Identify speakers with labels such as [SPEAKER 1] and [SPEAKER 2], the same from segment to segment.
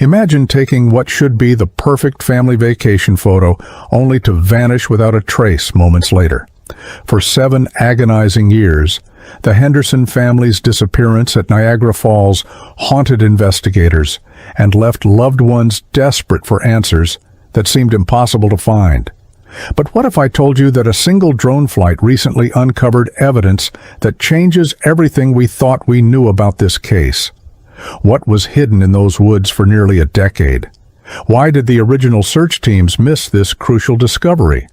[SPEAKER 1] Imagine taking what should be the perfect family vacation photo only to vanish without a trace moments later. For 7 agonizing years, the Henderson family's disappearance at Niagara Falls haunted investigators and left loved ones desperate for answers that seemed impossible to find. But what if I told you that a single drone flight recently uncovered evidence that changes everything we thought we knew about this case? What was hidden in those woods for nearly a decade? Why did the original search teams miss this crucial discovery?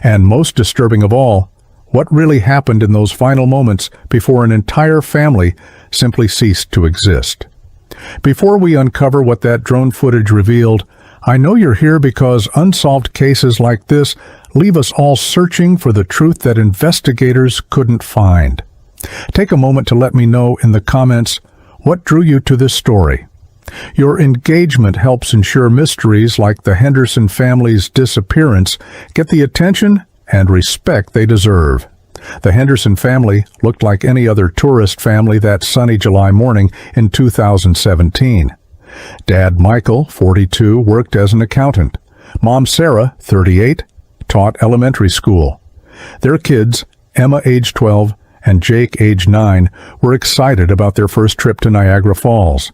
[SPEAKER 1] And most disturbing of all, what really happened in those final moments before an entire family simply ceased to exist? Before we uncover what that drone footage revealed, I know you're here because unsolved cases like this leave us all searching for the truth that investigators couldn't find. Take a moment to let me know in the comments what drew you to this story. Your engagement helps ensure mysteries like the Henderson family's disappearance get the attention and respect they deserve. The Henderson family looked like any other tourist family that sunny July morning in 2017. Dad Michael, 42, worked as an accountant. Mom Sarah, 38, taught elementary school. Their kids, Emma, age 12, and Jake, age 9, were excited about their first trip to Niagara Falls.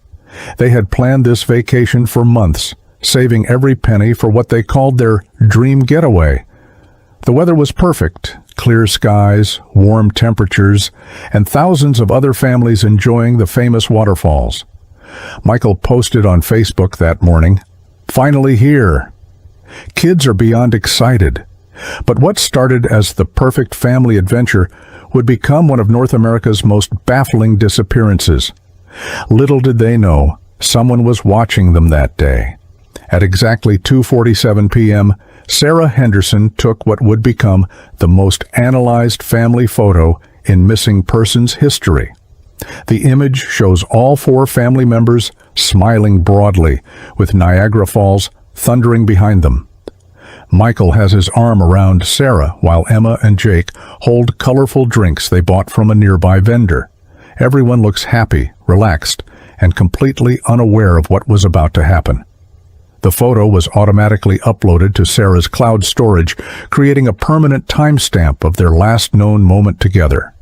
[SPEAKER 1] They had planned this vacation for months, saving every penny for what they called their dream getaway. The weather was perfect, clear skies, warm temperatures, and thousands of other families enjoying the famous waterfalls. Michael posted on Facebook that morning, "Finally here." Kids are beyond excited. But what started as the perfect family adventure would become one of North America's most baffling disappearances. Little did they know, someone was watching them that day. At exactly 2:47 p.m., Sarah Henderson took what would become the most analyzed family photo in missing persons history. The image shows all 4 family members smiling broadly, with Niagara Falls thundering behind them. Michael has his arm around Sarah, while Emma and Jake hold colorful drinks they bought from a nearby vendor. Everyone looks happy, relaxed, and completely unaware of what was about to happen. The photo was automatically uploaded to Sarah's cloud storage, creating a permanent timestamp of their last known moment together.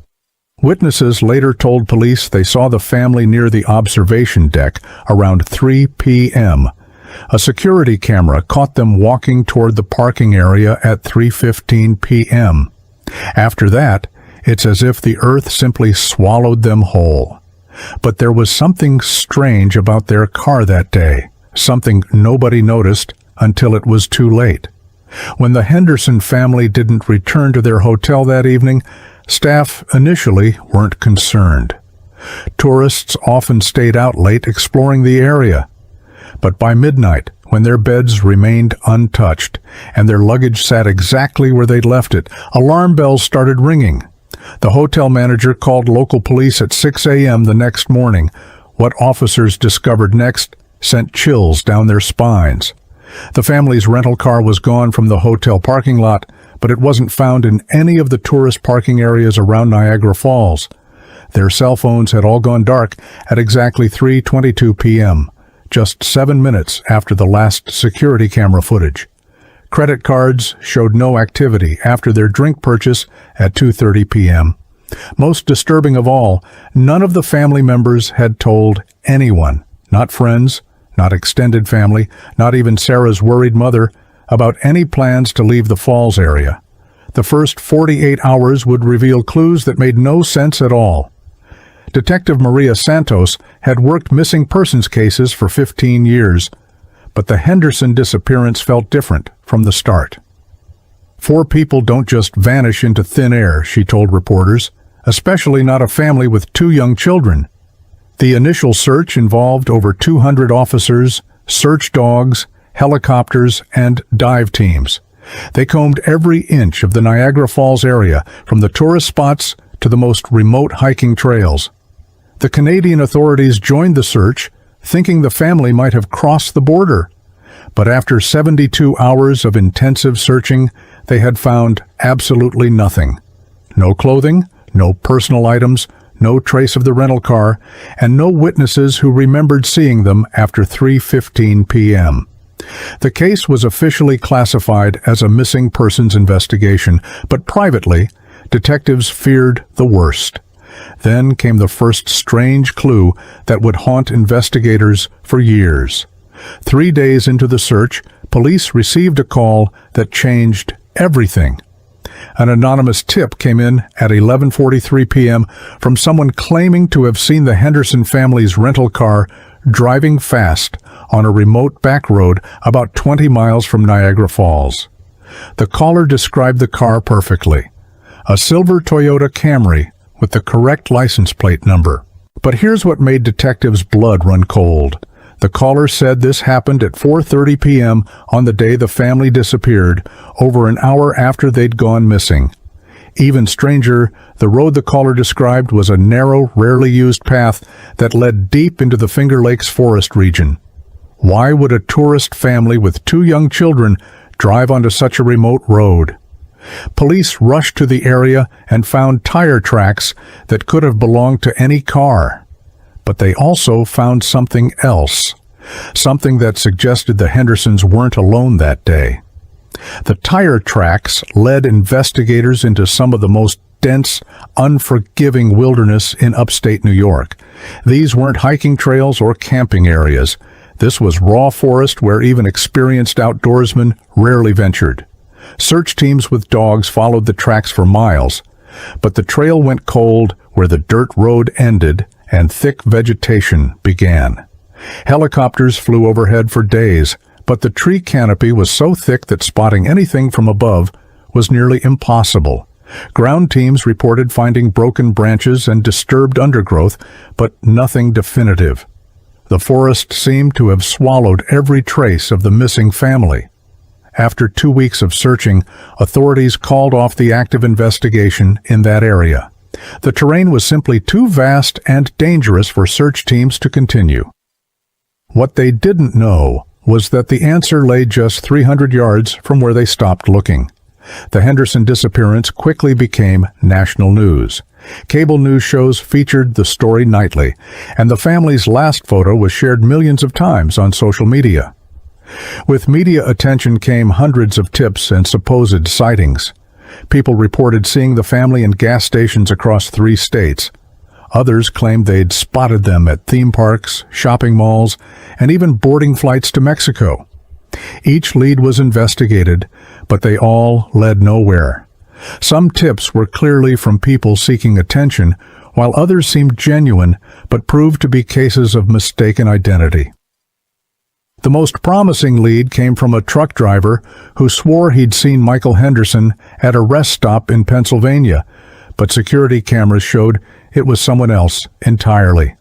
[SPEAKER 1] Witnesses later told police they saw the family near the observation deck around 3 p.m. A security camera caught them walking toward the parking area at 3:15 p.m. After that, it's as if the earth simply swallowed them whole. But there was something strange about their car that day, something nobody noticed until it was too late. When the Henderson family didn't return to their hotel that evening, staff initially weren't concerned. Tourists often stayed out late exploring the area. But by midnight, when their beds remained untouched and their luggage sat exactly where they'd left it, alarm bells started ringing. The hotel manager called local police at 6 a.m. the next morning. What officers discovered next sent chills down their spines. The family's rental car was gone from the hotel parking lot, but it wasn't found in any of the tourist parking areas around Niagara Falls. Their cell phones had all gone dark at exactly 3:22 p.m., just 7 minutes after the last security camera footage. Credit cards showed no activity after their drink purchase at 2:30 p.m. Most disturbing of all, none of the family members had told anyone, not friends, not extended family, not even Sarah's worried mother, about any plans to leave the falls area. The first 48 hours would reveal clues that made no sense at all. Detective Maria Santos had worked missing persons cases for 15 years, but the Henderson disappearance felt different from the start. 4 people don't just vanish into thin air, she told reporters, especially not a family with 2 young children. The initial search involved over 200 officers, search dogs, helicopters, and dive teams. They combed every inch of the Niagara Falls area, from the tourist spots to the most remote hiking trails. The Canadian authorities joined the search, thinking the family might have crossed the border. But after 72 hours of intensive searching, they had found absolutely nothing. No clothing, no personal items, no trace of the rental car, and no witnesses who remembered seeing them after 3:15 p.m. The case was officially classified as a missing persons investigation, but privately, detectives feared the worst. Then came the first strange clue that would haunt investigators for years. 3 days into the search, police received a call that changed everything. An anonymous tip came in at 11:43 p.m. from someone claiming to have seen the Henderson family's rental car driving fast on a remote back road about 20 miles from Niagara Falls. The caller described the car perfectly: a silver Toyota Camry with the correct license plate number. But here's what made detectives' blood run cold. The caller said this happened at 4:30 p.m. on the day the family disappeared, over an hour after they'd gone missing. Even stranger, the road the caller described was a narrow, rarely used path that led deep into the Finger Lakes forest region. Why would a tourist family with 2 young children drive onto such a remote road? Police rushed to the area and found tire tracks that could have belonged to any car. But they also found something else, something that suggested the Hendersons weren't alone that day. The tire tracks led investigators into some of the most dense, unforgiving wilderness in upstate New York. These weren't hiking trails or camping areas. This was raw forest where even experienced outdoorsmen rarely ventured. Search teams with dogs followed the tracks for miles, but the trail went cold where the dirt road ended and thick vegetation began. Helicopters flew overhead for days, but the tree canopy was so thick that spotting anything from above was nearly impossible. Ground teams reported finding broken branches and disturbed undergrowth, but nothing definitive. The forest seemed to have swallowed every trace of the missing family. After 2 weeks of searching, authorities called off the active investigation in that area. The terrain was simply too vast and dangerous for search teams to continue. What they didn't know was that the answer lay just 300 yards from where they stopped looking. The Henderson disappearance quickly became national news. Cable news shows featured the story nightly, and the family's last photo was shared millions of times on social media. With media attention came hundreds of tips and supposed sightings. People reported seeing the family in gas stations across 3 states. Others claimed they'd spotted them at theme parks, shopping malls, and even boarding flights to Mexico. Each lead was investigated, but they all led nowhere. Some tips were clearly from people seeking attention, while others seemed genuine but proved to be cases of mistaken identity. The most promising lead came from a truck driver who swore he'd seen Michael Henderson at a rest stop in Pennsylvania, but security cameras showed it was someone else entirely.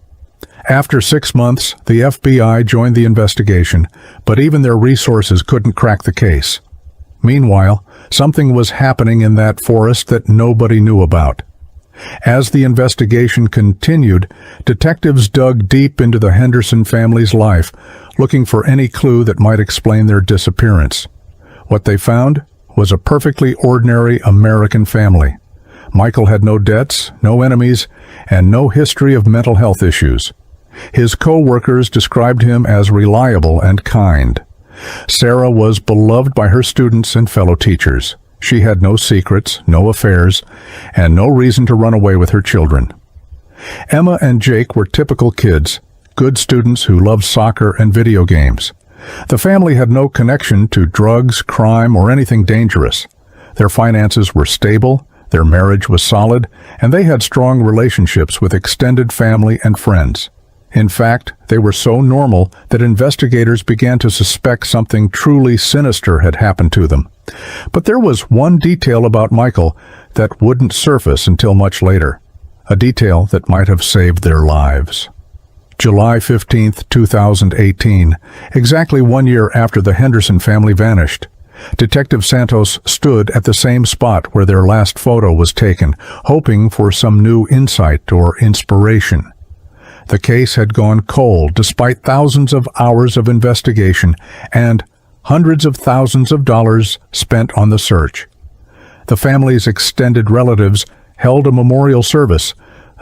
[SPEAKER 1] After 6 months, the FBI joined the investigation, but even their resources couldn't crack the case. Meanwhile, something was happening in that forest that nobody knew about. As the investigation continued, detectives dug deep into the Henderson family's life, looking for any clue that might explain their disappearance. What they found was a perfectly ordinary American family. Michael had no debts, no enemies, and no history of mental health issues. His co-workers described him as reliable and kind. Sarah was beloved by her students and fellow teachers. She had no secrets, no affairs, and no reason to run away with her children. Emma and Jake were typical kids, good students who loved soccer and video games. The family had no connection to drugs, crime, or anything dangerous. Their finances were stable, their marriage was solid, and they had strong relationships with extended family and friends. In fact, they were so normal that investigators began to suspect something truly sinister had happened to them. But there was one detail about Michael that wouldn't surface until much later, a detail that might have saved their lives. July 15, 2018, exactly 1 year after the Henderson family vanished, Detective Santos stood at the same spot where their last photo was taken, hoping for some new insight or inspiration. The case had gone cold despite thousands of hours of investigation and hundreds of thousands of dollars spent on the search. The family's extended relatives held a memorial service,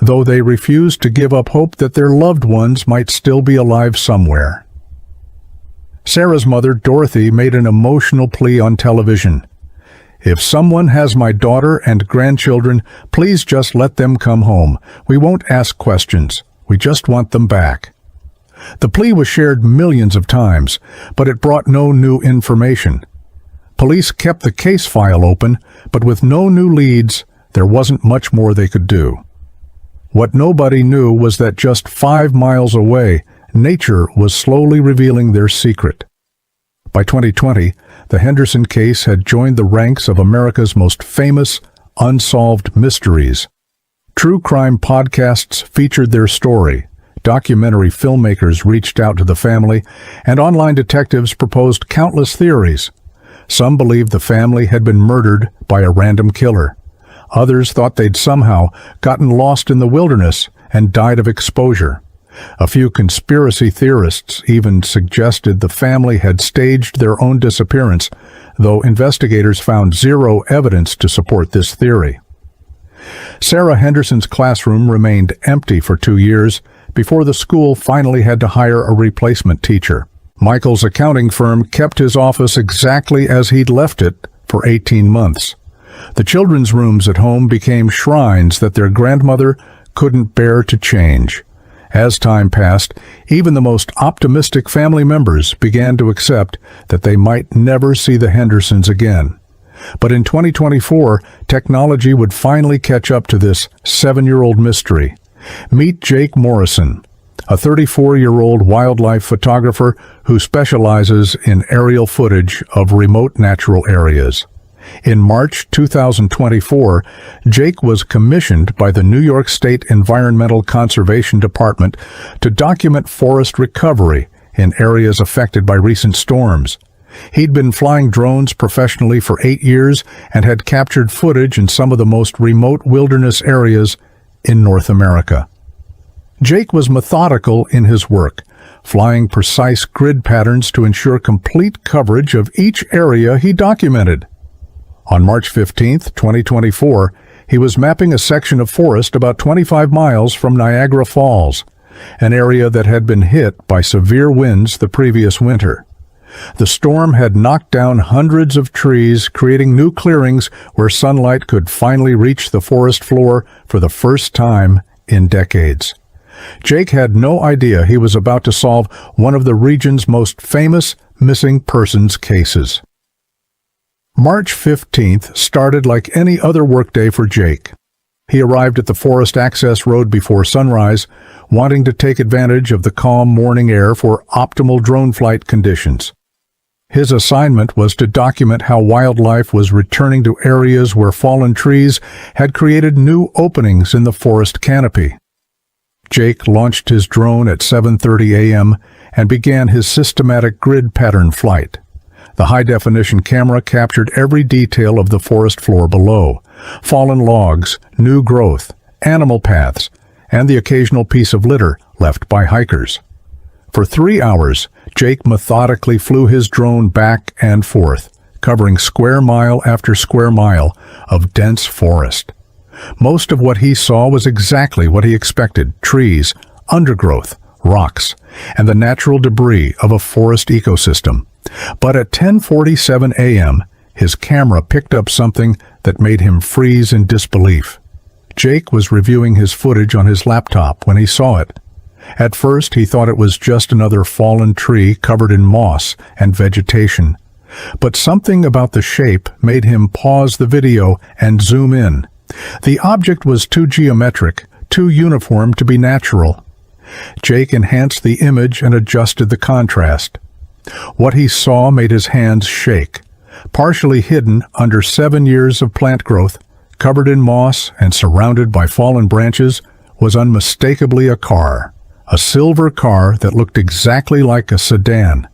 [SPEAKER 1] though they refused to give up hope that their loved ones might still be alive somewhere. Sarah's mother, Dorothy, made an emotional plea on television. "If someone has my daughter and grandchildren, please just let them come home. We won't ask questions. We just want them back." The plea was shared millions of times, but it brought no new information. Police kept the case file open, but with no new leads, there wasn't much more they could do. What nobody knew was that just 5 miles away, nature was slowly revealing their secret. By 2020, the Henderson case had joined the ranks of America's most famous unsolved mysteries. True crime podcasts featured their story, documentary filmmakers reached out to the family, and online detectives proposed countless theories. Some believed the family had been murdered by a random killer. Others thought they'd somehow gotten lost in the wilderness and died of exposure. A few conspiracy theorists even suggested the family had staged their own disappearance, though investigators found zero evidence to support this theory. Sarah Henderson's classroom remained empty for 2 years before the school finally had to hire a replacement teacher. Michael's accounting firm kept his office exactly as he'd left it for 18 months. The children's rooms at home became shrines that their grandmother couldn't bear to change. As time passed, even the most optimistic family members began to accept that they might never see the Hendersons again. But in 2024, technology would finally catch up to this 7-year-old mystery. Meet Jake Morrison, a 34-year-old wildlife photographer who specializes in aerial footage of remote natural areas. In March 2024, Jake was commissioned by the New York State Environmental Conservation Department to document forest recovery in areas affected by recent storms. He'd been flying drones professionally for 8 years and had captured footage in some of the most remote wilderness areas in North America. Jake was methodical in his work, flying precise grid patterns to ensure complete coverage of each area he documented. On March 15, 2024, he was mapping a section of forest about 25 miles from Niagara Falls, an area that had been hit by severe winds the previous winter. The storm had knocked down hundreds of trees, creating new clearings where sunlight could finally reach the forest floor for the first time in decades. Jake had no idea he was about to solve one of the region's most famous missing persons cases. March 15th started like any other workday for Jake. He arrived at the forest access road before sunrise, wanting to take advantage of the calm morning air for optimal drone flight conditions. His assignment was to document how wildlife was returning to areas where fallen trees had created new openings in the forest canopy. Jake launched his drone at 7:30 a.m. and began his systematic grid pattern flight. The high-definition camera captured every detail of the forest floor below: fallen logs, new growth, animal paths, and the occasional piece of litter left by hikers. For 3 hours, Jake methodically flew his drone back and forth, covering square mile after square mile of dense forest. Most of what he saw was exactly what he expected: trees, undergrowth, rocks, and the natural debris of a forest ecosystem. But at 10:47 a.m., his camera picked up something that made him freeze in disbelief. Jake was reviewing his footage on his laptop when he saw it. At first, he thought it was just another fallen tree covered in moss and vegetation. But something about the shape made him pause the video and zoom in. The object was too geometric, too uniform to be natural. Jake enhanced the image and adjusted the contrast. What he saw made his hands shake. Partially hidden under 7 years of plant growth, covered in moss and surrounded by fallen branches, was unmistakably a car. A silver car that looked exactly like a sedan.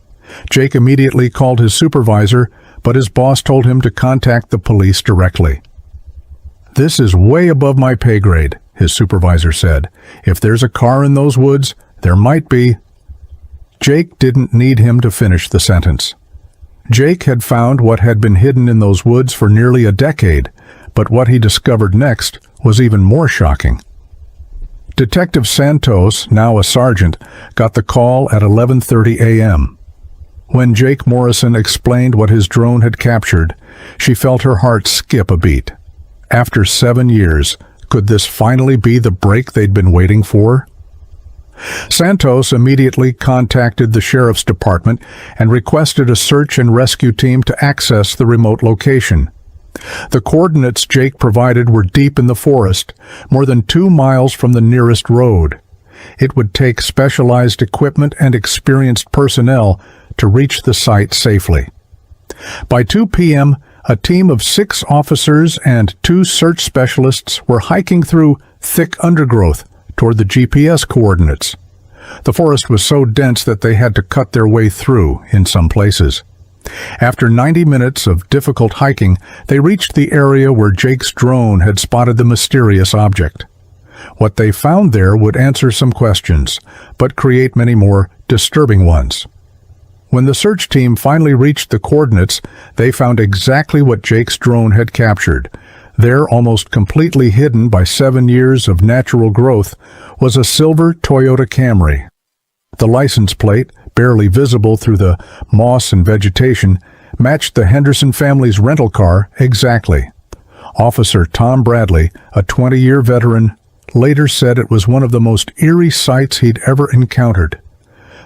[SPEAKER 1] Jake immediately called his supervisor, but his boss told him to contact the police directly. "This is way above my pay grade," his supervisor said. "If there's a car in those woods, there might be." Jake didn't need him to finish the sentence. Jake had found what had been hidden in those woods for nearly a decade, but what he discovered next was even more shocking. Detective Santos, now a sergeant, got the call at 11:30 a.m. When Jake Morrison explained what his drone had captured, she felt her heart skip a beat. After 7 years, could this finally be the break they'd been waiting for? Santos immediately contacted the sheriff's department and requested a search and rescue team to access the remote location. The coordinates Jake provided were deep in the forest, more than 2 miles from the nearest road. It would take specialized equipment and experienced personnel to reach the site safely. By 2 p.m., a team of 6 officers and 2 search specialists were hiking through thick undergrowth toward the GPS coordinates. The forest was so dense that they had to cut their way through in some places. After 90 minutes of difficult hiking, they reached the area where Jake's drone had spotted the mysterious object. What they found there would answer some questions, but create many more disturbing ones. When the search team finally reached the coordinates, they found exactly what Jake's drone had captured. There, almost completely hidden by 7 years of natural growth, was a silver Toyota Camry. The license plate, barely visible through the moss and vegetation, matched the Henderson family's rental car exactly. Officer Tom Bradley, a 20-year veteran, later said it was one of the most eerie sights he'd ever encountered.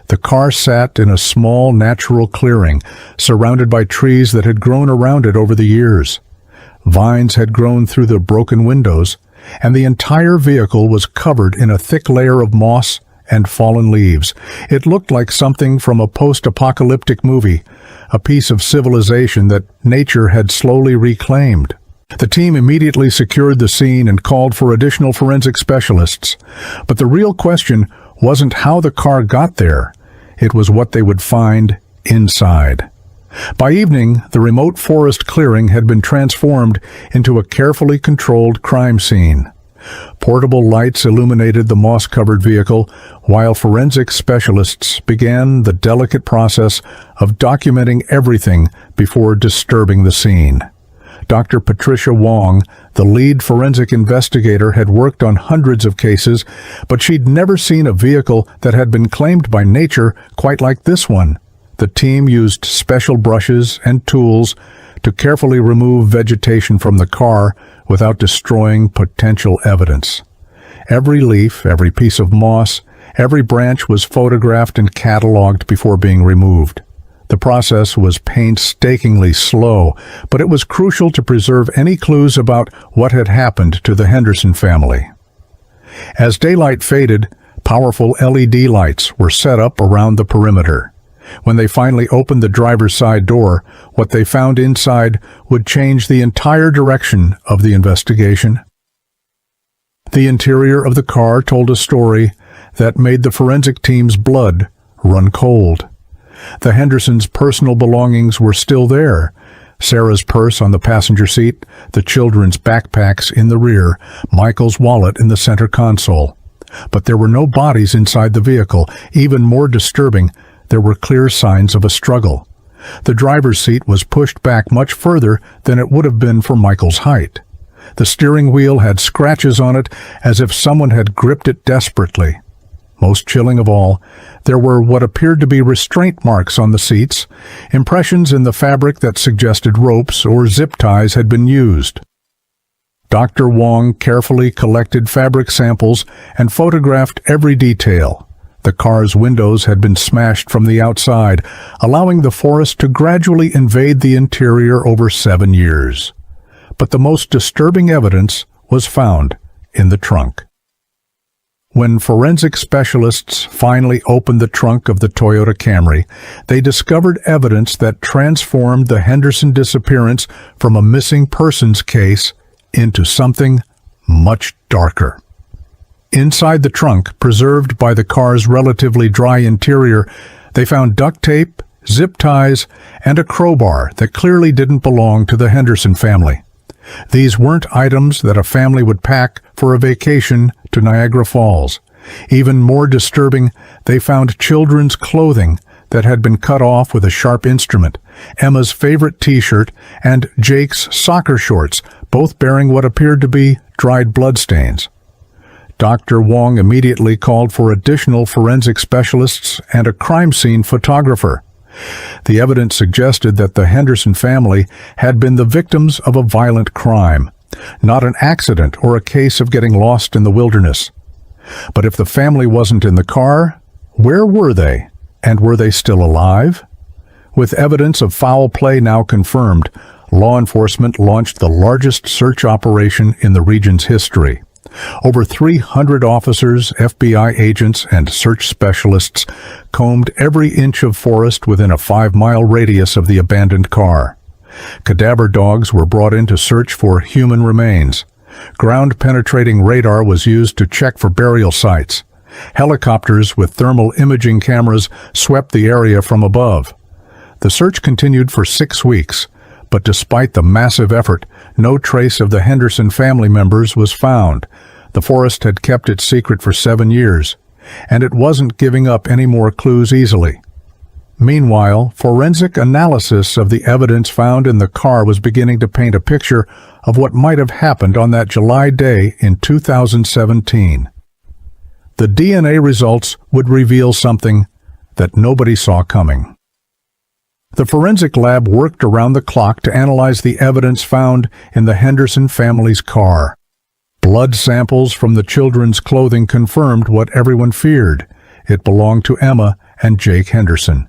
[SPEAKER 1] The car sat in a small natural clearing, surrounded by trees that had grown around it over the years. Vines had grown through the broken windows, and the entire vehicle was covered in a thick layer of moss and fallen leaves. It looked like something from a post-apocalyptic movie, a piece of civilization that nature had slowly reclaimed. The team immediately secured the scene and called for additional forensic specialists. But the real question wasn't how the car got there. It was what they would find inside. By evening, the remote forest clearing had been transformed into a carefully controlled crime scene. Portable lights illuminated the moss-covered vehicle, while forensic specialists began the delicate process of documenting everything before disturbing the scene. Dr. Patricia Wong, the lead forensic investigator, had worked on hundreds of cases, but she'd never seen a vehicle that had been claimed by nature quite like this one. The team used special brushes and tools to carefully remove vegetation from the car without destroying potential evidence. Every leaf, every piece of moss, every branch was photographed and cataloged before being removed. The process was painstakingly slow, but it was crucial to preserve any clues about what had happened to the Henderson family. As daylight faded, powerful LED lights were set up around the perimeter. When they finally opened the driver's side door, what they found inside would change the entire direction of the investigation. The interior of the car told a story that made the forensic team's blood run cold. The Hendersons' personal belongings were still there. Sarah's purse on the passenger seat, the children's backpacks in the rear, Michael's wallet in the center console. But there were no bodies inside the vehicle. Even more disturbing, there were clear signs of a struggle. The driver's seat was pushed back much further than it would have been for Michael's height. The steering wheel had scratches on it as if someone had gripped it desperately. Most chilling of all, there were what appeared to be restraint marks on the seats, impressions in the fabric that suggested ropes or zip ties had been used. Dr. Wong carefully collected fabric samples and photographed every detail. The car's windows had been smashed from the outside, allowing the forest to gradually invade the interior over 7 years. But the most disturbing evidence was found in the trunk. When forensic specialists finally opened the trunk of the Toyota Camry, they discovered evidence that transformed the Henderson disappearance from a missing persons case into something much darker. Inside the trunk, preserved by the car's relatively dry interior, they found duct tape, zip ties, and a crowbar that clearly didn't belong to the Henderson family. These weren't items that a family would pack for a vacation to Niagara Falls. Even more disturbing, they found children's clothing that had been cut off with a sharp instrument, Emma's favorite t-shirt, and Jake's soccer shorts, both bearing what appeared to be dried bloodstains. Dr. Wong immediately called for additional forensic specialists and a crime scene photographer. The evidence suggested that the Henderson family had been the victims of a violent crime, not an accident or a case of getting lost in the wilderness. But if the family wasn't in the car, where were they? And were they still alive? With evidence of foul play now confirmed, law enforcement launched the largest search operation in the region's history. Over 300 officers, FBI agents, and search specialists combed every inch of forest within a 5-mile radius of the abandoned car. Cadaver dogs were brought in to search for human remains. Ground-penetrating radar was used to check for burial sites. Helicopters with thermal imaging cameras swept the area from above. The search continued for 6 weeks, but despite the massive effort, no trace of the Henderson family members was found. The forest had kept its secret for 7 years, and it wasn't giving up any more clues easily. Meanwhile, forensic analysis of the evidence found in the car was beginning to paint a picture of what might have happened on that July day in 2017. The DNA results would reveal something that nobody saw coming. The forensic lab worked around the clock to analyze the evidence found in the Henderson family's car. Blood samples from the children's clothing confirmed what everyone feared. It belonged to Emma and Jake Henderson.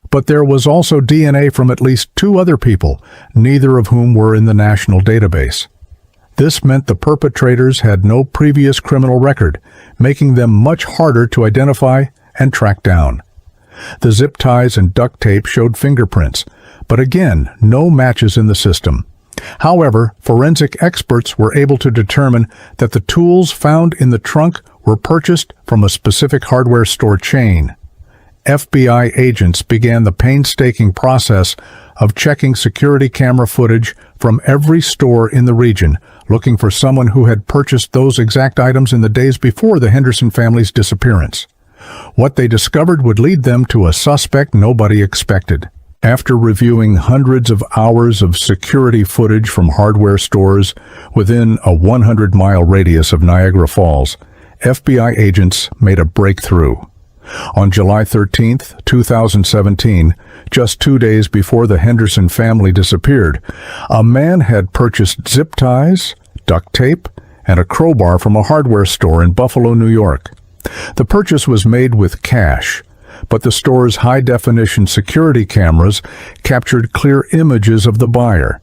[SPEAKER 1] But there was also DNA from at least 2 other people, neither of whom were in the national database. This meant the perpetrators had no previous criminal record, making them much harder to identify and track down. The zip ties and duct tape showed fingerprints, but again, no matches in the system. However, forensic experts were able to determine that the tools found in the trunk were purchased from a specific hardware store chain. FBI agents began the painstaking process of checking security camera footage from every store in the region, looking for someone who had purchased those exact items in the days before the Henderson family's disappearance. What they discovered would lead them to a suspect nobody expected. After reviewing hundreds of hours of security footage from hardware stores within a 100-mile radius of Niagara Falls, FBI agents made a breakthrough. On July 13, 2017, just 2 days before the Henderson family disappeared, a man had purchased zip ties, duct tape, and a crowbar from a hardware store in Buffalo, New York. The purchase was made with cash, but the store's high-definition security cameras captured clear images of the buyer.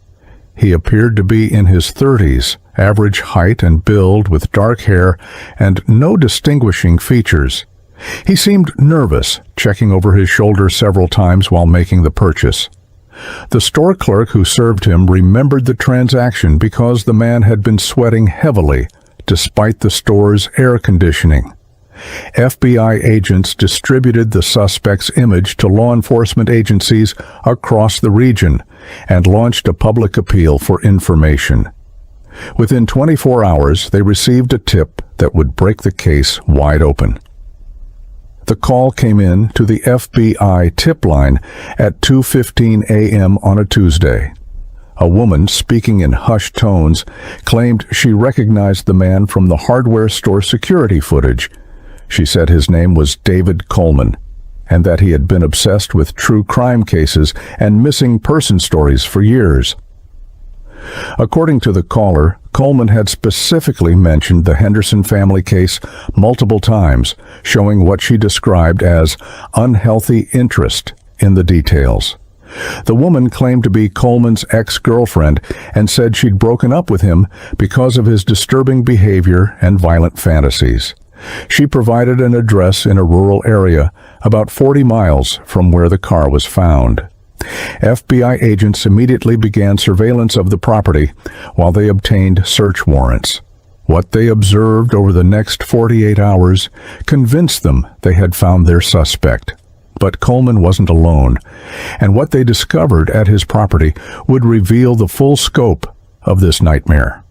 [SPEAKER 1] He appeared to be in his 30s, average height and build with dark hair and no distinguishing features. He seemed nervous, checking over his shoulder several times while making the purchase. The store clerk who served him remembered the transaction because the man had been sweating heavily despite the store's air conditioning. FBI agents distributed the suspect's image to law enforcement agencies across the region and launched a public appeal for information. Within 24 hours, they received a tip that would break the case wide open. The call came in to the FBI tip line at 2:15 a.m. on a Tuesday. A woman, speaking in hushed tones, claimed she recognized the man from the hardware store security footage. She said his name was David Coleman, and that he had been obsessed with true crime cases and missing person stories for years. According to the caller, Coleman had specifically mentioned the Henderson family case multiple times, showing what she described as unhealthy interest in the details. The woman claimed to be Coleman's ex-girlfriend and said she'd broken up with him because of his disturbing behavior and violent fantasies. She provided an address in a rural area about 40 miles from where the car was found. FBI agents immediately began surveillance of the property while they obtained search warrants. What they observed over the next 48 hours convinced them they had found their suspect. But Coleman wasn't alone, and what they discovered at his property would reveal the full scope of this nightmare.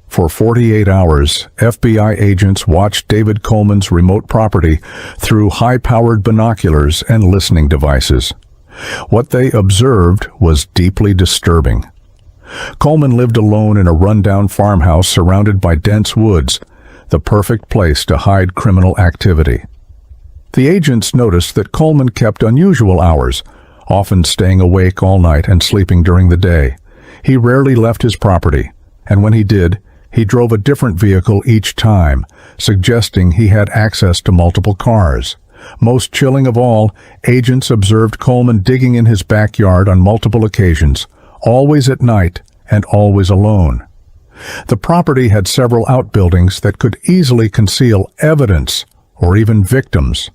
[SPEAKER 1] For 48 hours, FBI agents watched David Coleman's remote property through high-powered binoculars and listening devices. What they observed was deeply disturbing. Coleman lived alone in a rundown farmhouse surrounded by dense woods. the perfect place to hide criminal activity. The agents noticed that Coleman kept unusual hours, often staying awake all night and sleeping during the day. He rarely left his property, and when he did, he drove a different vehicle each time, suggesting he had access to multiple cars. Most chilling of all, agents observed Coleman digging in his backyard on multiple occasions, always at night and always alone. The property had several outbuildings that could easily conceal evidence or even victims.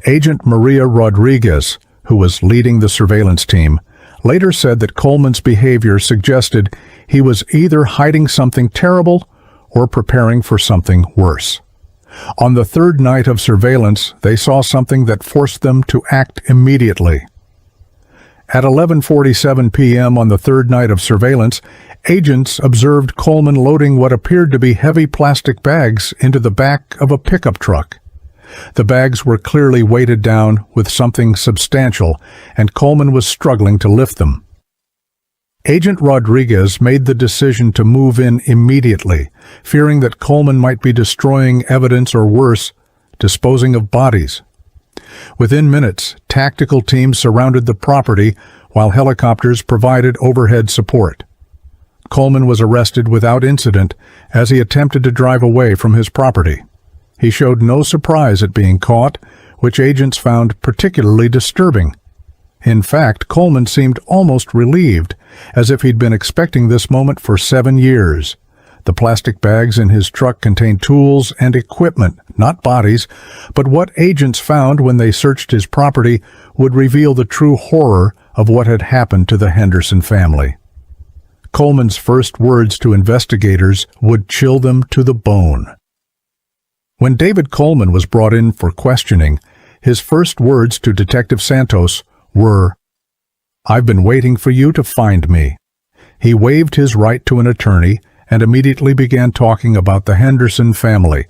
[SPEAKER 1] Agent Maria Rodriguez, who was leading the surveillance team, later said that Coleman's behavior suggested he was either hiding something terrible or preparing for something worse. On the third night of surveillance, they saw something that forced them to act immediately. At 11:47 p.m. on the third night of surveillance, agents observed Coleman loading what appeared to be heavy plastic bags into the back of a pickup truck. The bags were clearly weighted down with something substantial, and Coleman was struggling to lift them. Agent Rodriguez made the decision to move in immediately, fearing that Coleman might be destroying evidence or worse, disposing of bodies. Within minutes, tactical teams surrounded the property while helicopters provided overhead support. Coleman was arrested without incident as he attempted to drive away from his property. He showed no surprise at being caught, which agents found particularly disturbing. In fact, Coleman seemed almost relieved, as if he'd been expecting this moment for 7 years. The plastic bags in his truck contained tools and equipment, not bodies, but what agents found when they searched his property would reveal the true horror of what had happened to the Henderson family. Coleman's first words to investigators would chill them to the bone. When David Coleman was brought in for questioning, his first words to Detective Santos were, "I've been waiting for you to find me." He waived his right to an attorney and immediately began talking about the Henderson family.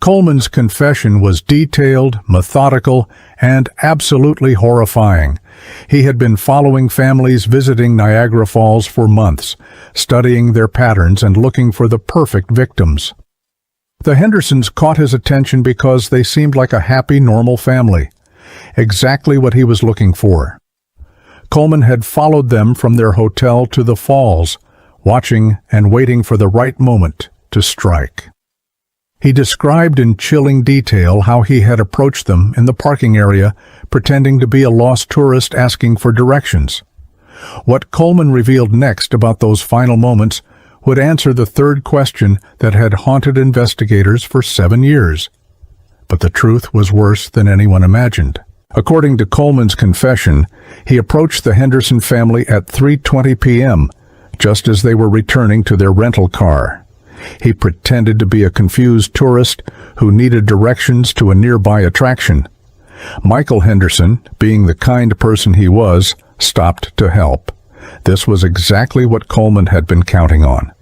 [SPEAKER 1] Coleman's confession was detailed, methodical, and absolutely horrifying. He had been following families visiting Niagara Falls for months, studying their patterns and looking for the perfect victims. The Hendersons caught his attention because they seemed like a happy, normal family. Exactly what he was looking for. Coleman had followed them from their hotel to the falls, watching and waiting for the right moment to strike. He described in chilling detail how he had approached them in the parking area, pretending to be a lost tourist asking for directions. What Coleman revealed next about those final moments would answer the third question that had haunted investigators for 7 years. But the truth was worse than anyone imagined. According to Coleman's confession, he approached the Henderson family at 3:20 p.m., just as they were returning to their rental car. He pretended to be a confused tourist who needed directions to a nearby attraction. Michael Henderson, being the kind person he was, stopped to help. This was exactly what Coleman had been counting on.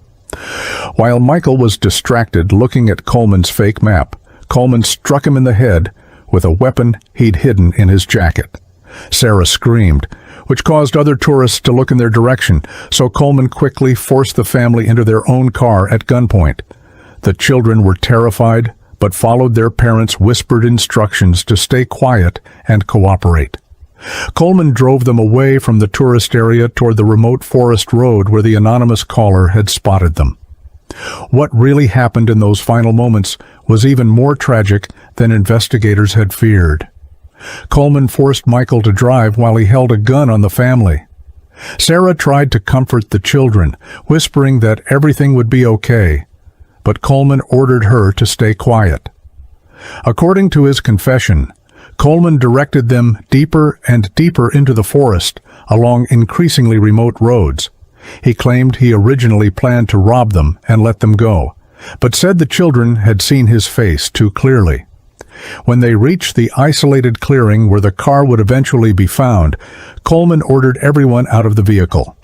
[SPEAKER 1] While Michael was distracted looking at Coleman's fake map, Coleman struck him in the head with a weapon he'd hidden in his jacket. Sarah screamed, which caused other tourists to look in their direction, so Coleman quickly forced the family into their own car at gunpoint. The children were terrified, but followed their parents' whispered instructions to stay quiet and cooperate. Coleman drove them away from the tourist area toward the remote forest road where the anonymous caller had spotted them. What really happened in those final moments was even more tragic than investigators had feared. Coleman forced Michael to drive while he held a gun on the family. Sarah tried to comfort the children, whispering that everything would be okay, but Coleman ordered her to stay quiet. According to his confession, Coleman directed them deeper and deeper into the forest, along increasingly remote roads. He claimed he originally planned to rob them and let them go, but said the children had seen his face too clearly. When they reached the isolated clearing where the car would eventually be found, Coleman ordered everyone out of the vehicle.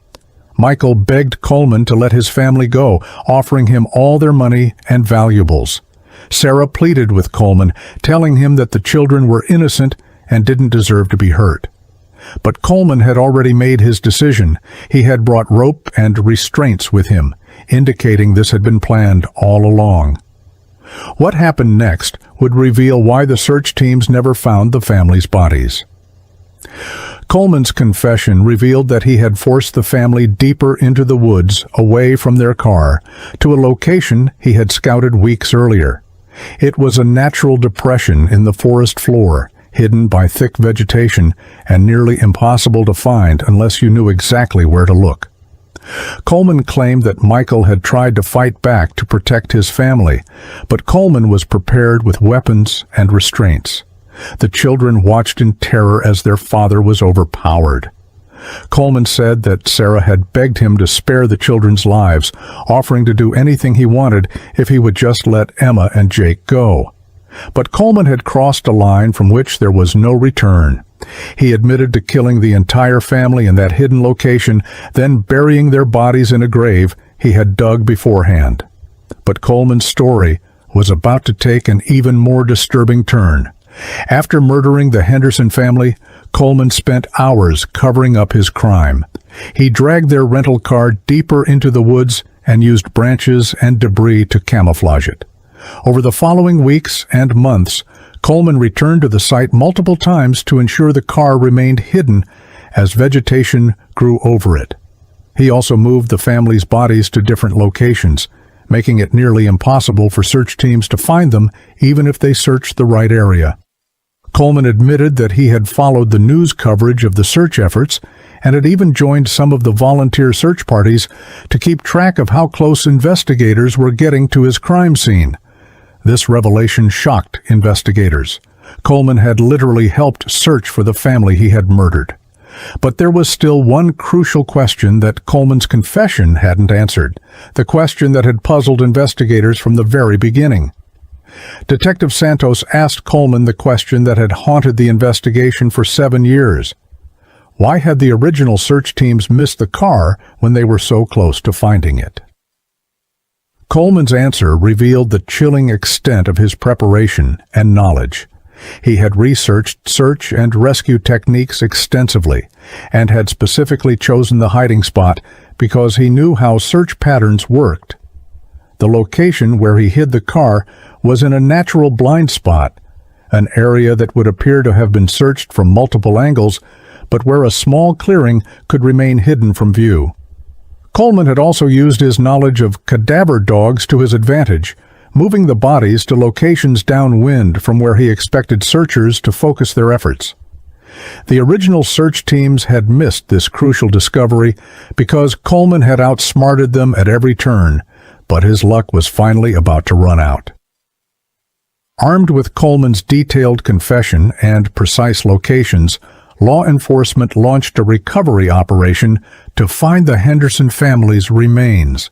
[SPEAKER 1] Michael begged Coleman to let his family go, offering him all their money and valuables. Sarah pleaded with Coleman, telling him that the children were innocent and didn't deserve to be hurt. But Coleman had already made his decision. He had brought rope and restraints with him, indicating this had been planned all along. What happened next would reveal why the search teams never found the family's bodies. Coleman's confession revealed that he had forced the family deeper into the woods, away from their car, to a location he had scouted weeks earlier. It was a natural depression in the forest floor, hidden by thick vegetation and nearly impossible to find unless you knew exactly where to look. Coleman claimed that Michael had tried to fight back to protect his family, but Coleman was prepared with weapons and restraints. The children watched in terror as their father was overpowered. Coleman said that Sarah had begged him to spare the children's lives, offering to do anything he wanted if he would just let Emma and Jake go. But Coleman had crossed a line from which there was no return. He admitted to killing the entire family in that hidden location, then burying their bodies in a grave he had dug beforehand. But Coleman's story was about to take an even more disturbing turn. After murdering the Henderson family, Coleman spent hours covering up his crime. He dragged their rental car deeper into the woods and used branches and debris to camouflage it. Over the following weeks and months, Coleman returned to the site multiple times to ensure the car remained hidden as vegetation grew over it. He also moved the family's bodies to different locations, making it nearly impossible for search teams to find them even if they searched the right area. Coleman admitted that he had followed the news coverage of the search efforts and had even joined some of the volunteer search parties to keep track of how close investigators were getting to his crime scene. This revelation shocked investigators. Coleman had literally helped search for the family he had murdered. But there was still one crucial question that Coleman's confession hadn't answered, the question that had puzzled investigators from the very beginning. Detective Santos asked Coleman the question that had haunted the investigation for 7 years. Why had the original search teams missed the car when they were so close to finding it? Coleman's answer revealed the chilling extent of his preparation and knowledge. He had researched search and rescue techniques extensively and had specifically chosen the hiding spot because he knew how search patterns worked. The location where he hid the car was in a natural blind spot, an area that would appear to have been searched from multiple angles, but where a small clearing could remain hidden from view. Coleman had also used his knowledge of cadaver dogs to his advantage, moving the bodies to locations downwind from where he expected searchers to focus their efforts. The original search teams had missed this crucial discovery because Coleman had outsmarted them at every turn, but his luck was finally about to run out. Armed with Coleman's detailed confession and precise locations, law enforcement launched a recovery operation to find the Henderson family's remains.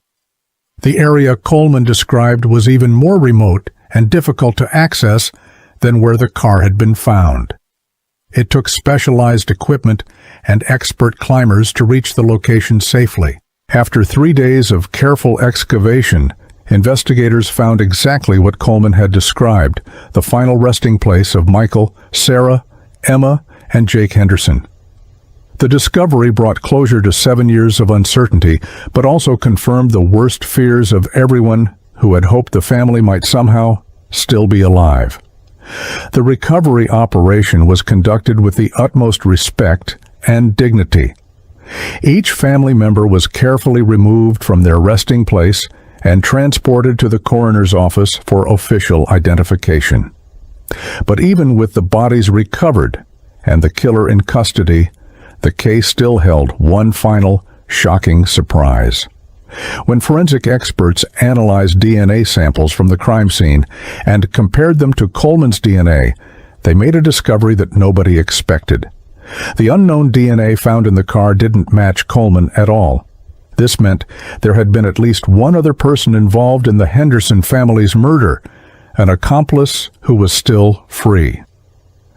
[SPEAKER 1] The area Coleman described was even more remote and difficult to access than where the car had been found. It took specialized equipment and expert climbers to reach the location safely. After 3 days of careful excavation, investigators found exactly what Coleman had described, the final resting place of Michael, Sarah, Emma, and Jake Henderson. The discovery brought closure to 7 years of uncertainty, but also confirmed the worst fears of everyone who had hoped the family might somehow still be alive. The recovery operation was conducted with the utmost respect and dignity. Each family member was carefully removed from their resting place and transported to the coroner's office for official identification. But even with the bodies recovered and the killer in custody, the case still held one final, shocking surprise. When forensic experts analyzed DNA samples from the crime scene and compared them to Coleman's DNA, they made a discovery that nobody expected. The unknown DNA found in the car didn't match Coleman at all. This meant there had been at least one other person involved in the Henderson family's murder, an accomplice who was still free.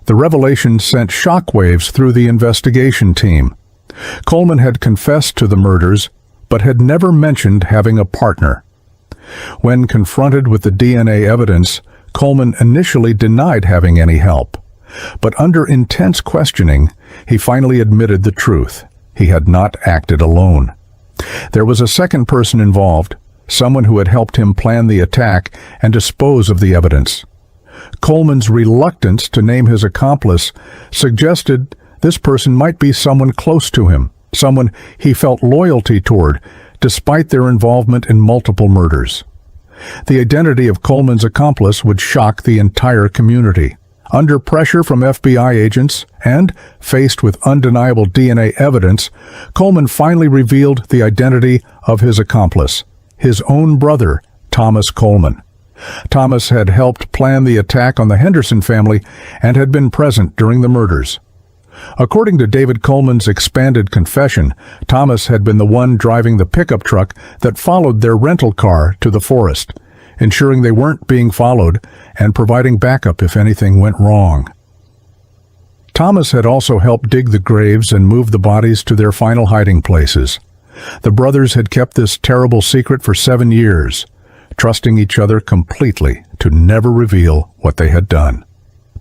[SPEAKER 1] The revelation sent shockwaves through the investigation team. Coleman had confessed to the murders, but had never mentioned having a partner. When confronted with the DNA evidence, Coleman initially denied having any help. But under intense questioning, he finally admitted the truth. He had not acted alone. There was a second person involved, someone who had helped him plan the attack and dispose of the evidence. Coleman's reluctance to name his accomplice suggested this person might be someone close to him, someone he felt loyalty toward, despite their involvement in multiple murders. The identity of Coleman's accomplice would shock the entire community. Under pressure from FBI agents and faced with undeniable DNA evidence, Coleman finally revealed the identity of his accomplice, his own brother, Thomas Coleman. Thomas had helped plan the attack on the Henderson family and had been present during the murders. According to David Coleman's expanded confession, Thomas had been the one driving the pickup truck that followed their rental car to the forest, ensuring they weren't being followed and providing backup if anything went wrong. Thomas had also helped dig the graves and move the bodies to their final hiding places. The brothers had kept this terrible secret for 7 years, trusting each other completely to never reveal what they had done.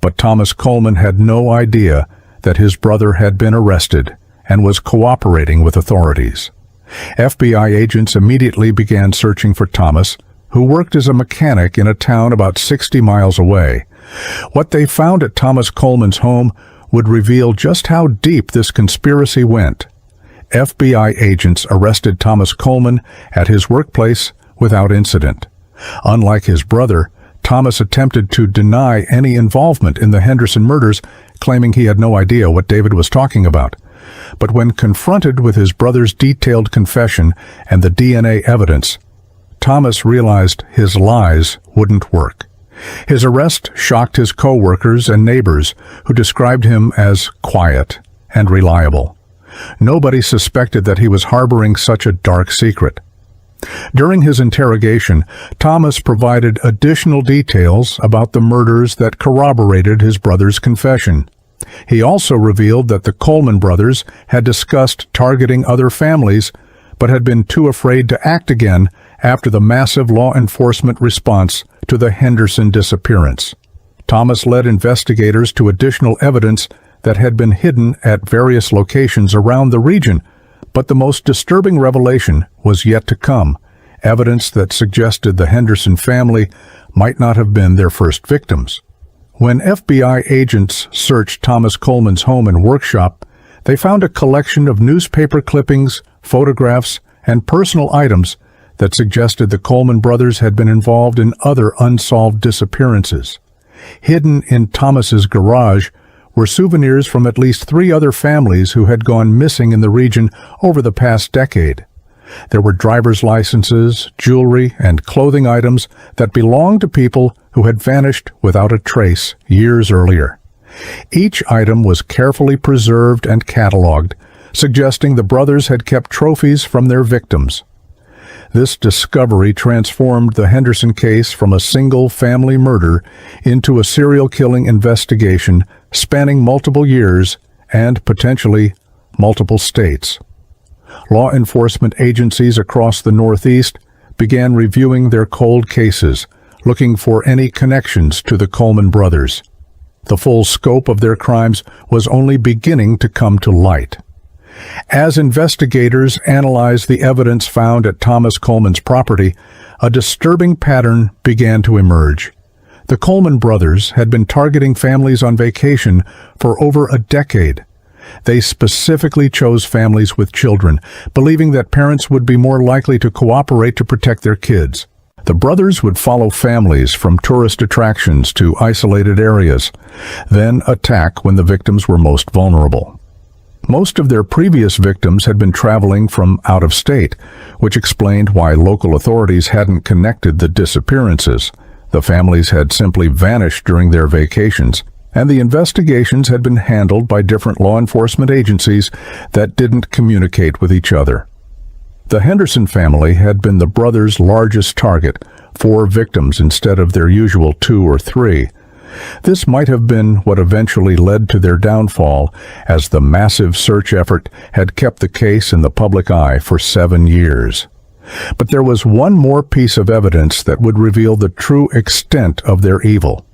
[SPEAKER 1] But Thomas Coleman had no idea that his brother had been arrested and was cooperating with authorities. FBI agents immediately began searching for Thomas, who worked as a mechanic in a town about 60 miles away. What they found at Thomas Coleman's home would reveal just how deep this conspiracy went. FBI agents arrested Thomas Coleman at his workplace without incident. Unlike his brother, Thomas attempted to deny any involvement in the Henderson murders, claiming he had no idea what David was talking about. But when confronted with his brother's detailed confession and the DNA evidence, Thomas realized his lies wouldn't work. His arrest shocked his co-workers and neighbors, who described him as quiet and reliable. Nobody suspected that he was harboring such a dark secret. During his interrogation, Thomas provided additional details about the murders that corroborated his brother's confession. He also revealed that the Coleman brothers had discussed targeting other families, but had been too afraid to act again after the massive law enforcement response to the Henderson disappearance. Thomas led investigators to additional evidence that had been hidden at various locations around the region, but the most disturbing revelation was yet to come, evidence that suggested the Henderson family might not have been their first victims. When FBI agents searched Thomas Coleman's home and workshop, they found a collection of newspaper clippings, photographs, and personal items that suggested the Coleman brothers had been involved in other unsolved disappearances. Hidden in Thomas's garage were souvenirs from at least 3 other families who had gone missing in the region over the past decade. There were driver's licenses, jewelry, and clothing items that belonged to people who had vanished without a trace years earlier. Each item was carefully preserved and cataloged, suggesting the brothers had kept trophies from their victims. This discovery transformed the Henderson case from a single family murder into a serial killing investigation spanning multiple years and potentially multiple states. Law enforcement agencies across the Northeast began reviewing their cold cases, looking for any connections to the Coleman brothers. The full scope of their crimes was only beginning to come to light. As investigators analyzed the evidence found at Thomas Coleman's property, a disturbing pattern began to emerge. The Coleman brothers had been targeting families on vacation for over a decade. They specifically chose families with children, believing that parents would be more likely to cooperate to protect their kids. The brothers would follow families from tourist attractions to isolated areas, then attack when the victims were most vulnerable. Most of their previous victims had been traveling from out of state, which explained why local authorities hadn't connected the disappearances. The families had simply vanished during their vacations, and the investigations had been handled by different law enforcement agencies that didn't communicate with each other. The Henderson family had been the brothers' largest target, 4 victims instead of their usual 2 or 3. This might have been what eventually led to their downfall, as the massive search effort had kept the case in the public eye for 7 years. But there was one more piece of evidence that would reveal the true extent of their evil.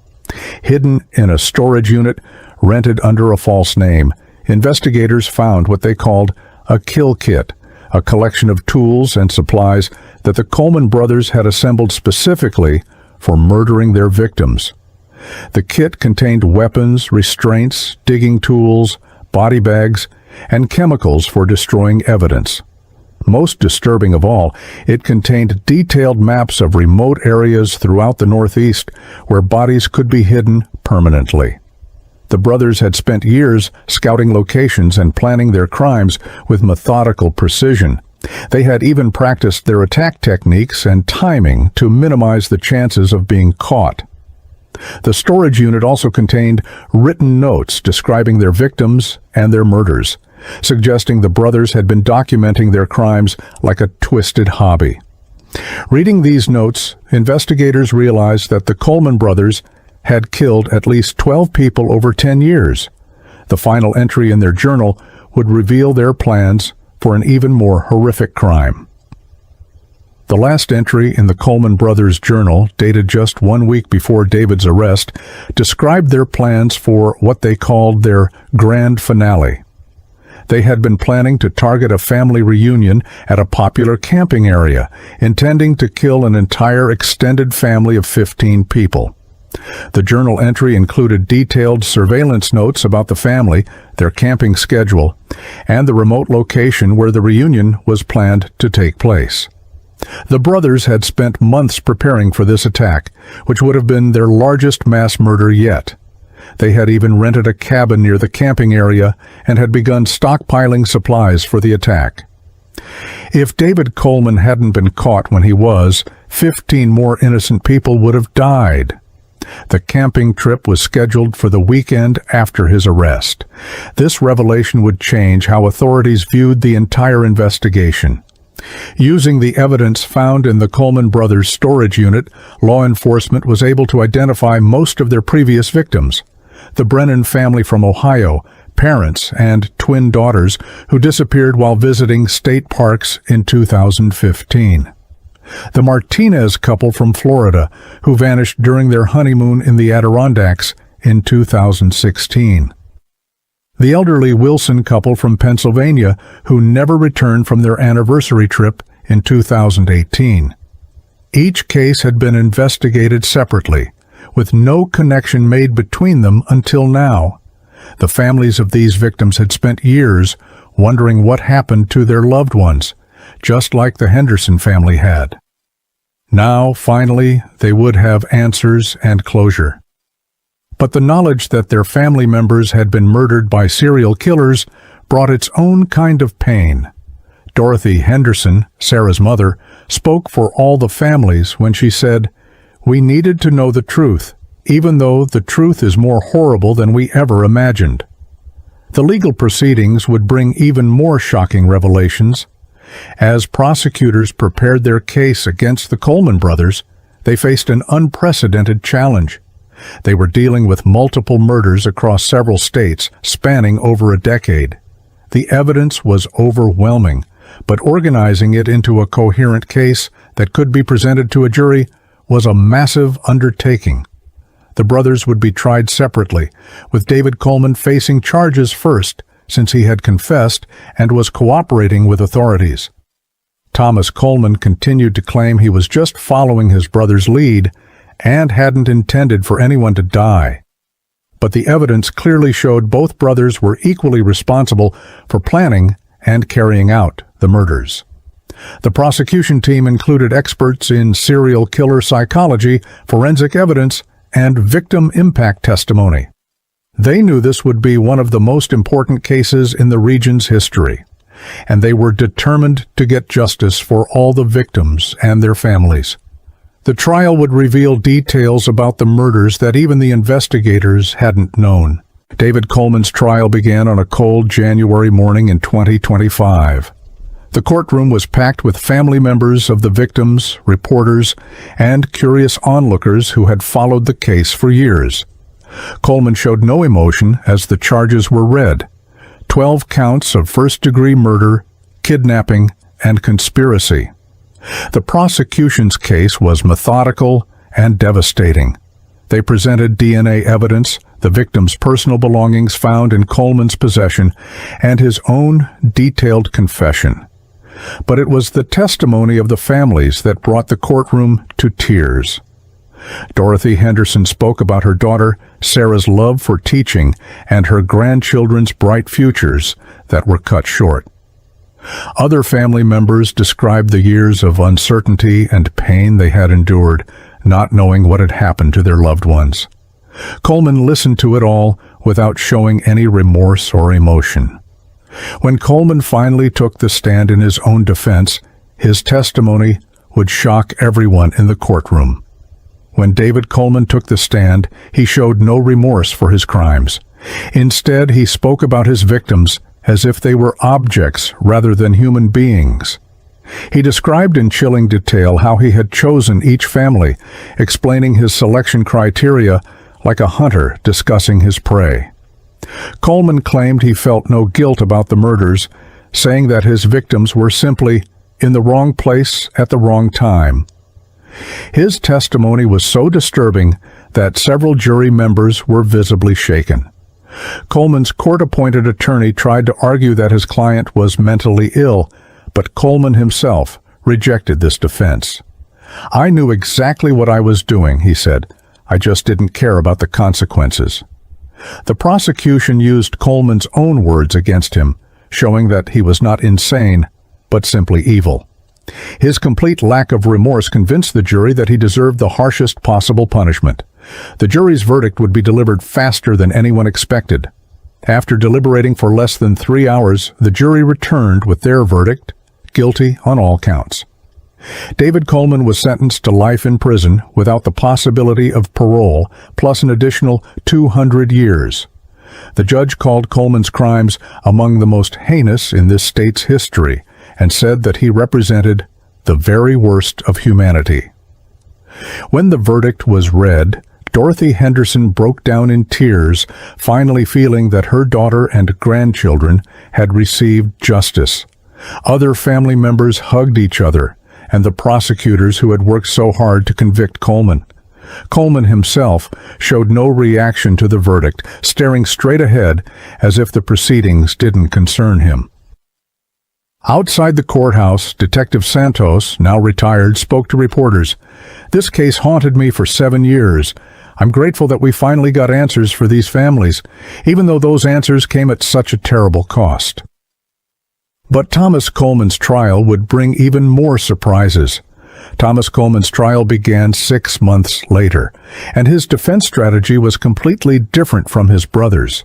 [SPEAKER 1] Hidden in a storage unit rented under a false name, investigators found what they called a kill kit, a collection of tools and supplies that the Coleman brothers had assembled specifically for murdering their victims. The kit contained weapons, restraints, digging tools, body bags, and chemicals for destroying evidence. Most disturbing of all, it contained detailed maps of remote areas throughout the Northeast where bodies could be hidden permanently. The brothers had spent years scouting locations and planning their crimes with methodical precision. They had even practiced their attack techniques and timing to minimize the chances of being caught. The storage unit also contained written notes describing their victims and their murders, suggesting the brothers had been documenting their crimes like a twisted hobby. Reading these notes, investigators realized that the Coleman brothers had killed at least 12 people over 10 years. The final entry in their journal would reveal their plans for an even more horrific crime. The last entry in the Coleman brothers' journal, dated just 1 week before David's arrest, described their plans for what they called their grand finale. They had been planning to target a family reunion at a popular camping area, intending to kill an entire extended family of 15 people. The journal entry included detailed surveillance notes about the family, their camping schedule, and the remote location where the reunion was planned to take place. The brothers had spent months preparing for this attack, which would have been their largest mass murder yet. They had even rented a cabin near the camping area and had begun stockpiling supplies for the attack. If David Coleman hadn't been caught when he was, 15 more innocent people would have died. The camping trip was scheduled for the weekend after his arrest. This revelation would change how authorities viewed the entire investigation. Using the evidence found in the Coleman brothers' storage unit, law enforcement was able to identify most of their previous victims. The Brennan family from Ohio, parents and twin daughters who disappeared while visiting state parks in 2015. The Martinez couple from Florida, who vanished during their honeymoon in the Adirondacks in 2016. The elderly Wilson couple from Pennsylvania, who never returned from their anniversary trip in 2018. Each case had been investigated separately, with no connection made between them until now. The families of these victims had spent years wondering what happened to their loved ones, just like the Henderson family had. Now, finally, they would have answers and closure. But the knowledge that their family members had been murdered by serial killers brought its own kind of pain. Dorothy Henderson, Sarah's mother, spoke for all the families when she said, "We needed to know the truth, even though the truth is more horrible than we ever imagined." The legal proceedings would bring even more shocking revelations. As prosecutors prepared their case against the Coleman brothers, they faced an unprecedented challenge. They were dealing with multiple murders across several states, spanning over a decade. The evidence was overwhelming, but organizing it into a coherent case that could be presented to a jury was a massive undertaking. The brothers would be tried separately, with David Coleman facing charges first, since he had confessed and was cooperating with authorities. Thomas Coleman continued to claim he was just following his brother's lead and hadn't intended for anyone to die. But the evidence clearly showed both brothers were equally responsible for planning and carrying out the murders. The prosecution team included experts in serial killer psychology, forensic evidence, and victim impact testimony. They knew this would be one of the most important cases in the region's history, and they were determined to get justice for all the victims and their families. The trial would reveal details about the murders that even the investigators hadn't known. David Coleman's trial began on a cold January morning in 2025. The courtroom was packed with family members of the victims, reporters, and curious onlookers who had followed the case for years. Coleman showed no emotion as the charges were read. 12 counts of first-degree murder, kidnapping, and conspiracy. The prosecution's case was methodical and devastating. They presented DNA evidence, the victim's personal belongings found in Coleman's possession, and his own detailed confession. But it was the testimony of the families that brought the courtroom to tears. Dorothy Henderson spoke about her daughter Sarah's love for teaching and her grandchildren's bright futures that were cut short. Other family members described the years of uncertainty and pain they had endured, not knowing what had happened to their loved ones. Coleman listened to it all without showing any remorse or emotion. When Coleman finally took the stand in his own defense, his testimony would shock everyone in the courtroom. When David Coleman took the stand, he showed no remorse for his crimes. Instead, he spoke about his victims as if they were objects rather than human beings. He described in chilling detail how he had chosen each family, explaining his selection criteria like a hunter discussing his prey. Coleman claimed he felt no guilt about the murders, saying that his victims were simply in the wrong place at the wrong time. His testimony was so disturbing that several jury members were visibly shaken. Coleman's court-appointed attorney tried to argue that his client was mentally ill, but Coleman himself rejected this defense. "I knew exactly what I was doing," he said. "I just didn't care about the consequences." The prosecution used Coleman's own words against him, showing that he was not insane, but simply evil. His complete lack of remorse convinced the jury that he deserved the harshest possible punishment. The jury's verdict would be delivered faster than anyone expected. After deliberating for less than 3 hours, the jury returned with their verdict, guilty on all counts. David Coleman was sentenced to life in prison without the possibility of parole, plus an additional 200 years. The judge called Coleman's crimes among the most heinous in this state's history, and said that he represented the very worst of humanity. When the verdict was read, Dorothy Henderson broke down in tears, finally feeling that her daughter and grandchildren had received justice. Other family members hugged each other, and the prosecutors who had worked so hard to convict Coleman. Coleman himself showed no reaction to the verdict, staring straight ahead as if the proceedings didn't concern him. Outside the courthouse, Detective Santos, now retired, spoke to reporters. "This case haunted me for 7 years. I'm grateful that we finally got answers for these families, even though those answers came at such a terrible cost." But Thomas Coleman's trial would bring even more surprises. Thomas Coleman's trial began 6 months later, and his defense strategy was completely different from his brother's.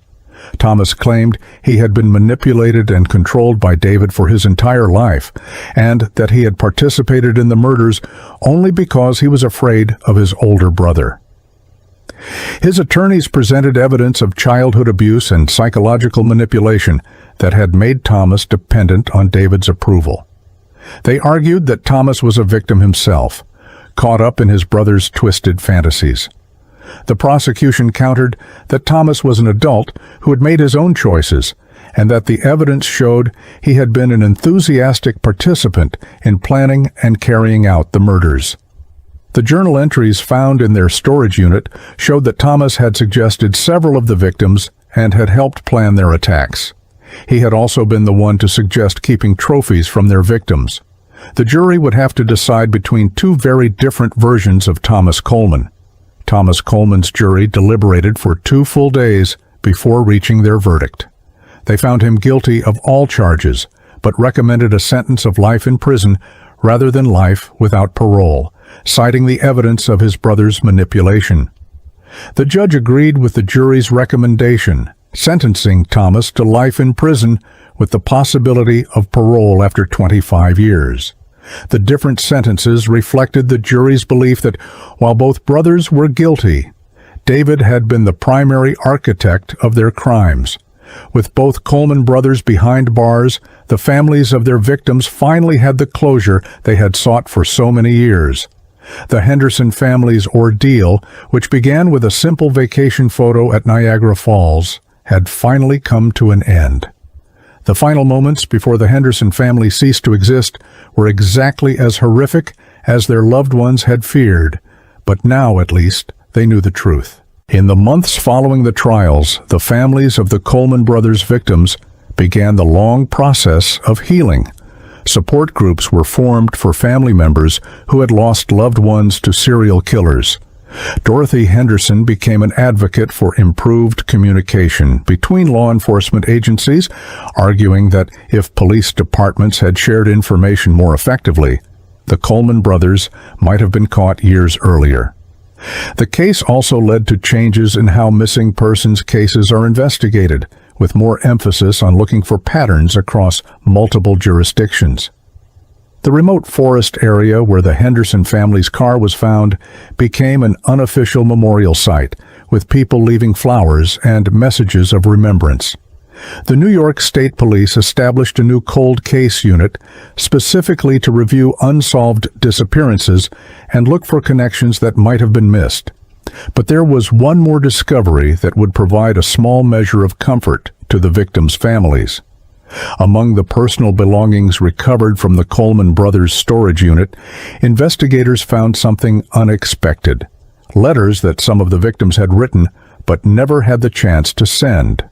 [SPEAKER 1] Thomas claimed he had been manipulated and controlled by David for his entire life, and that he had participated in the murders only because he was afraid of his older brother. His attorneys presented evidence of childhood abuse and psychological manipulation that had made Thomas dependent on David's approval. They argued that Thomas was a victim himself, caught up in his brother's twisted fantasies. The prosecution countered that Thomas was an adult who had made his own choices, and that the evidence showed he had been an enthusiastic participant in planning and carrying out the murders. The journal entries found in their storage unit showed that Thomas had suggested several of the victims and had helped plan their attacks. He had also been the one to suggest keeping trophies from their victims. The jury would have to decide between two very different versions of Thomas Coleman. Thomas Coleman's jury deliberated for 2 full days before reaching their verdict. They found him guilty of all charges, but recommended a sentence of life in prison rather than life without parole, citing the evidence of his brother's manipulation. The judge agreed with the jury's recommendation, sentencing Thomas to life in prison with the possibility of parole after 25 years. The different sentences reflected the jury's belief that while both brothers were guilty, David had been the primary architect of their crimes. With both Coleman brothers behind bars, the families of their victims finally had the closure they had sought for so many years. The Henderson family's ordeal, which began with a simple vacation photo at Niagara Falls, had finally come to an end. The final moments before the Henderson family ceased to exist were exactly as horrific as their loved ones had feared, but now, at least, they knew the truth. In the months following the trials, the families of the Coleman brothers' victims began the long process of healing. Support groups were formed for family members who had lost loved ones to serial killers. Dorothy Henderson became an advocate for improved communication between law enforcement agencies, arguing that if police departments had shared information more effectively, the Coleman brothers might have been caught years earlier. The case also led to changes in how missing persons cases are investigated, with more emphasis on looking for patterns across multiple jurisdictions. The remote forest area where the Henderson family's car was found became an unofficial memorial site, with people leaving flowers and messages of remembrance. The New York State Police established a new cold case unit specifically to review unsolved disappearances and look for connections that might have been missed. But there was one more discovery that would provide a small measure of comfort to the victims' families. Among the personal belongings recovered from the Coleman brothers' storage unit, investigators found something unexpected: letters that some of the victims had written but never had the chance to send.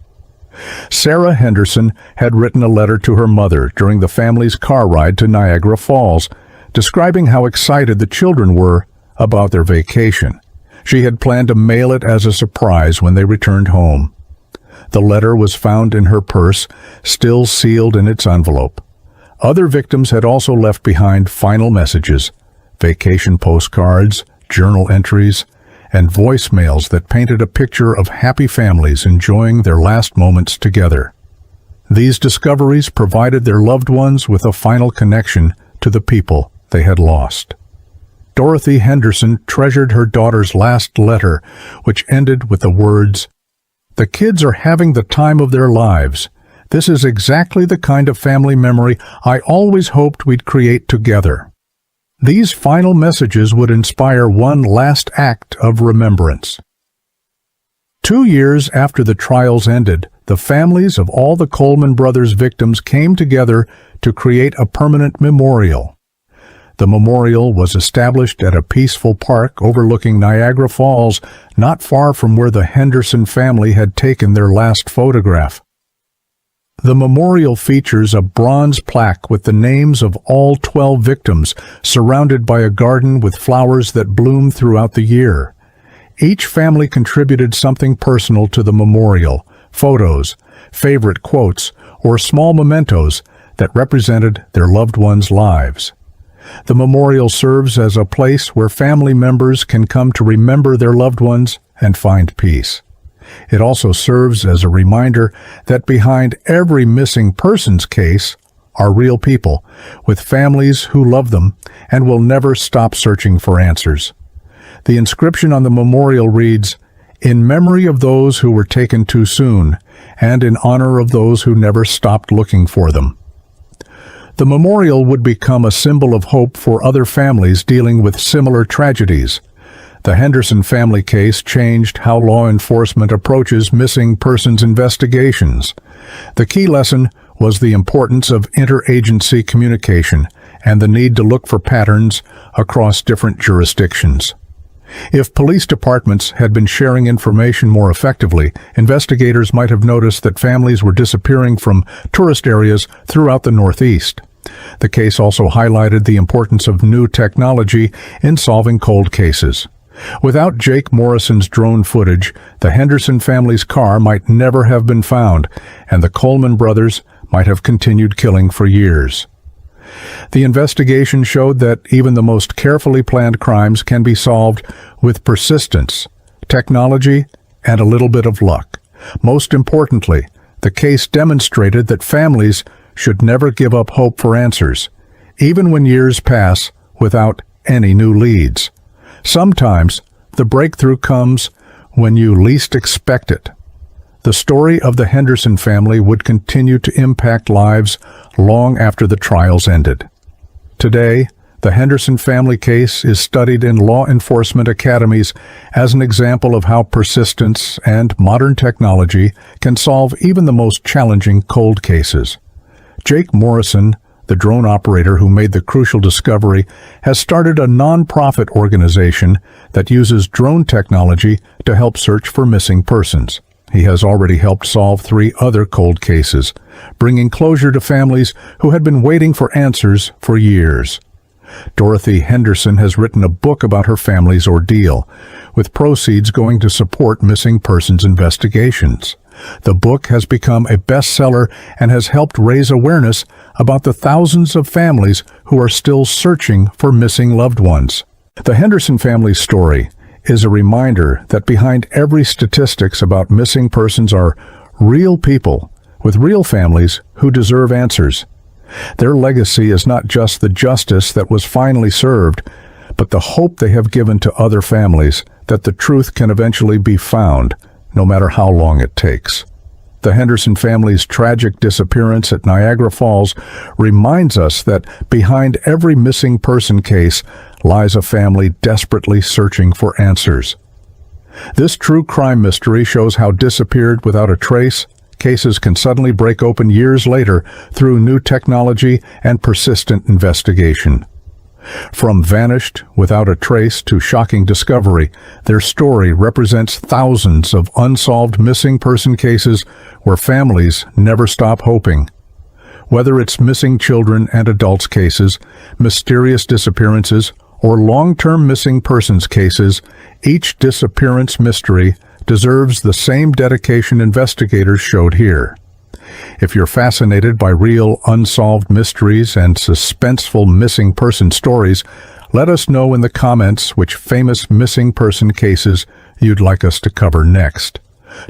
[SPEAKER 1] Sarah Henderson had written a letter to her mother during the family's car ride to Niagara Falls, describing how excited the children were about their vacation. She had planned to mail it as a surprise when they returned home. The letter was found in her purse, still sealed in its envelope. Other victims had also left behind final messages, vacation postcards, journal entries, and voicemails that painted a picture of happy families enjoying their last moments together. These discoveries provided their loved ones with a final connection to the people they had lost. Dorothy Henderson treasured her daughter's last letter, which ended with the words, "The kids are having the time of their lives. This is exactly the kind of family memory I always hoped we'd create together." These final messages would inspire one last act of remembrance. 2 years after the trials ended, the families of all the Coleman brothers' victims came together to create a permanent memorial. The memorial was established at a peaceful park overlooking Niagara Falls, not far from where the Henderson family had taken their last photograph. The memorial features a bronze plaque with the names of all 12 victims, surrounded by a garden with flowers that bloom throughout the year. Each family contributed something personal to the memorial: photos, favorite quotes, or small mementos that represented their loved ones' lives. The memorial serves as a place where family members can come to remember their loved ones and find peace. It also serves as a reminder that behind every missing persons case are real people, with families who love them and will never stop searching for answers. The inscription on the memorial reads, "In memory of those who were taken too soon, and in honor of those who never stopped looking for them." The memorial would become a symbol of hope for other families dealing with similar tragedies. The Henderson family case changed how law enforcement approaches missing persons investigations. The key lesson was the importance of interagency communication and the need to look for patterns across different jurisdictions. If police departments had been sharing information more effectively, investigators might have noticed that families were disappearing from tourist areas throughout the Northeast. The case also highlighted the importance of new technology in solving cold cases. Without Jake Morrison's drone footage, the Henderson family's car might never have been found, and the Coleman brothers might have continued killing for years. The investigation showed that even the most carefully planned crimes can be solved with persistence, technology, and a little bit of luck. Most importantly, the case demonstrated that families should never give up hope for answers, even when years pass without any new leads. Sometimes the breakthrough comes when you least expect it. The story of the Henderson family would continue to impact lives long after the trials ended. Today, the Henderson family case is studied in law enforcement academies as an example of how persistence and modern technology can solve even the most challenging cold cases. Jake Morrison, the drone operator who made the crucial discovery, has started a non-profit organization that uses drone technology to help search for missing persons. He has already helped solve 3 other cold cases, bringing closure to families who had been waiting for answers for years. Dorothy Henderson has written a book about her family's ordeal, with proceeds going to support missing persons investigations. The book has become a bestseller and has helped raise awareness about the thousands of families who are still searching for missing loved ones. The Henderson family's story is a reminder that behind every statistics about missing persons are real people with real families who deserve answers. Their legacy is not just the justice that was finally served, but the hope they have given to other families that the truth can eventually be found, no matter how long it takes. The Henderson family's tragic disappearance at Niagara Falls reminds us that behind every missing person case lies a family desperately searching for answers. This true crime mystery shows how disappeared without a trace cases can suddenly break open years later through new technology and persistent investigation. From vanished without a trace to shocking discovery, their story represents thousands of unsolved missing person cases where families never stop hoping. Whether it's missing children and adults cases, mysterious disappearances, or long-term missing persons cases, each disappearance mystery deserves the same dedication investigators showed here. If you're fascinated by real unsolved mysteries and suspenseful missing person stories, let us know in the comments which famous missing person cases you'd like us to cover next.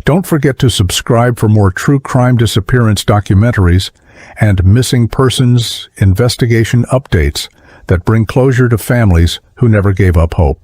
[SPEAKER 1] Don't forget to subscribe for more true crime disappearance documentaries and missing persons investigation updates that bring closure to families who never gave up hope.